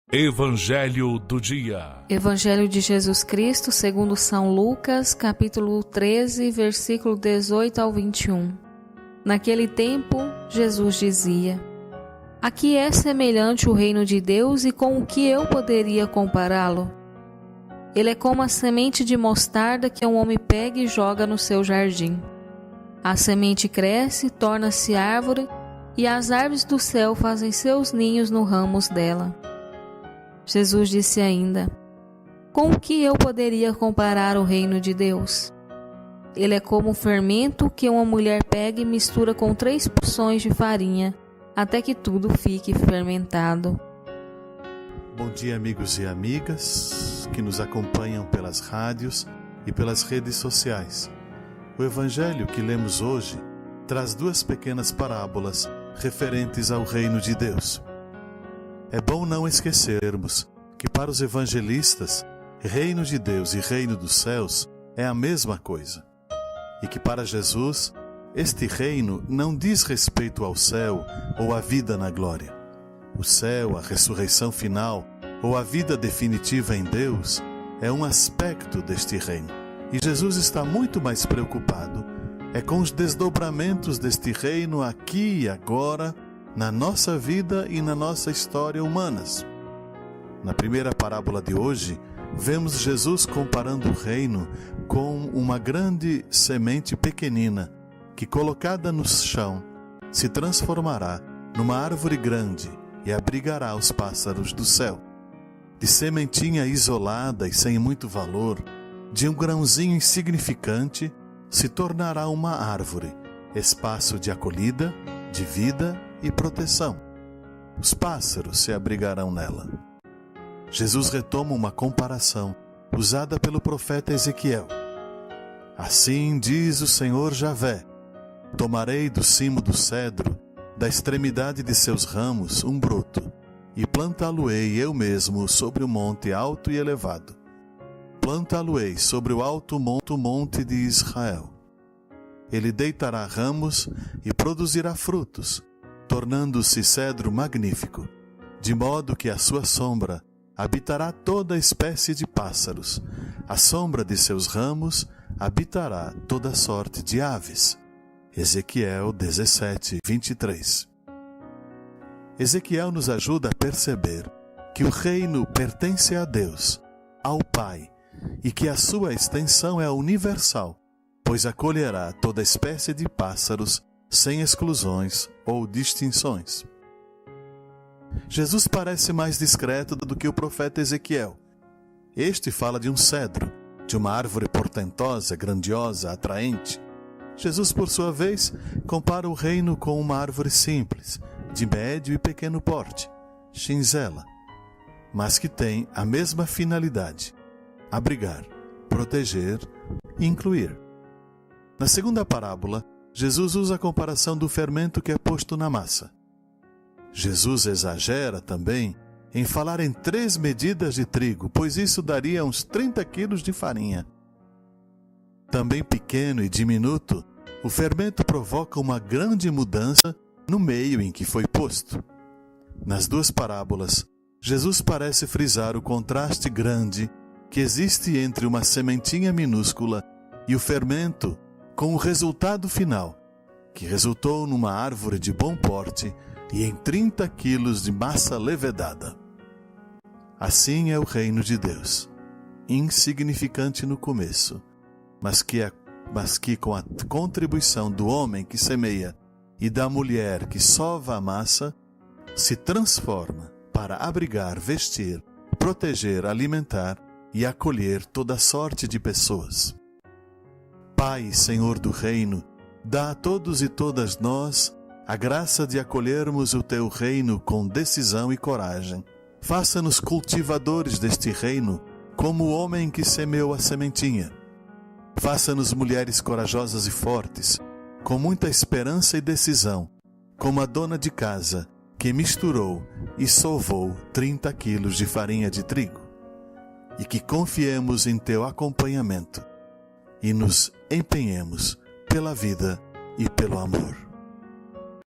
Evangelho do dia. Evangelho de Jesus Cristo segundo São Lucas, capítulo 13, versículo 18 ao 21. Naquele tempo, Jesus dizia: A que é semelhante o reino de Deus e com o que eu poderia compará-lo? Ele é como a semente de mostarda que um homem pega e joga no seu jardim. A semente cresce, torna-se árvore, e as aves do céu fazem seus ninhos nos ramos dela. Jesus disse ainda: Com o que eu poderia comparar o reino de Deus? Ele é como o fermento que uma mulher pega e mistura com 3 porções de farinha, até que tudo fique fermentado. Bom dia, amigos e amigas que nos acompanham pelas rádios e pelas redes sociais. O Evangelho que lemos hoje traz 2 pequenas parábolas referentes ao reino de Deus. É bom não esquecermos que para os evangelistas, reino de Deus e reino dos céus é a mesma coisa. E que para Jesus, este reino não diz respeito ao céu ou à vida na glória. O céu, a ressurreição final ou a vida definitiva em Deus é um aspecto deste reino. E Jesus está muito mais preocupado com os desdobramentos deste reino aqui e agora, na nossa vida e na nossa história humanas. Na primeira parábola de hoje, vemos Jesus comparando o reino com uma grande semente pequenina que, colocada no chão, se transformará numa árvore grande e abrigará os pássaros do céu. De sementinha isolada e sem muito valor, de um grãozinho insignificante, se tornará uma árvore, espaço de acolhida, de vida e proteção. Os pássaros se abrigarão nela. Jesus retoma uma comparação usada pelo profeta Ezequiel. Assim diz o Senhor Javé: Tomarei do cimo do cedro, da extremidade de seus ramos, um broto, e plantá-lo-ei eu mesmo sobre o monte alto e elevado. Plantá-lo-ei sobre o alto monte de Israel. Ele deitará ramos e produzirá frutos, tornando-se cedro magnífico, de modo que a sua sombra habitará toda espécie de pássaros, a sombra de seus ramos habitará toda sorte de aves. Ezequiel 17, 23. Ezequiel nos ajuda a perceber que o reino pertence a Deus, ao Pai, e que a sua extensão é universal, pois acolherá toda espécie de pássaros sem exclusões ou distinções. Jesus parece mais discreto do que o profeta Ezequiel. Este fala de um cedro, de uma árvore portentosa, grandiosa, atraente. Jesus, por sua vez, compara o reino com uma árvore simples, de médio e pequeno porte, shinzela, mas que tem a mesma finalidade: abrigar, proteger e incluir. Na segunda parábola, Jesus usa a comparação do fermento que é posto na massa. Jesus exagera também em falar em 3 medidas de trigo, pois isso daria uns 30 quilos de farinha. Também pequeno e diminuto, o fermento provoca uma grande mudança no meio em que foi posto. Nas 2 parábolas, Jesus parece frisar o contraste grande que existe entre uma sementinha minúscula e o fermento, com o resultado final, que resultou numa árvore de bom porte e em 30 quilos de massa levedada. Assim é o reino de Deus, insignificante no começo, mas que com a contribuição do homem que semeia e da mulher que sova a massa, se transforma para abrigar, vestir, proteger, alimentar e acolher toda sorte de pessoas. Pai, Senhor do reino, dá a todos e todas nós a graça de acolhermos o teu reino com decisão e coragem. Faça-nos cultivadores deste reino, como o homem que semeou a sementinha. Faça-nos mulheres corajosas e fortes, com muita esperança e decisão, como a dona de casa que misturou e sovou 30 quilos de farinha de trigo. E que confiemos em teu acompanhamento e nos empenhemos pela vida e pelo amor.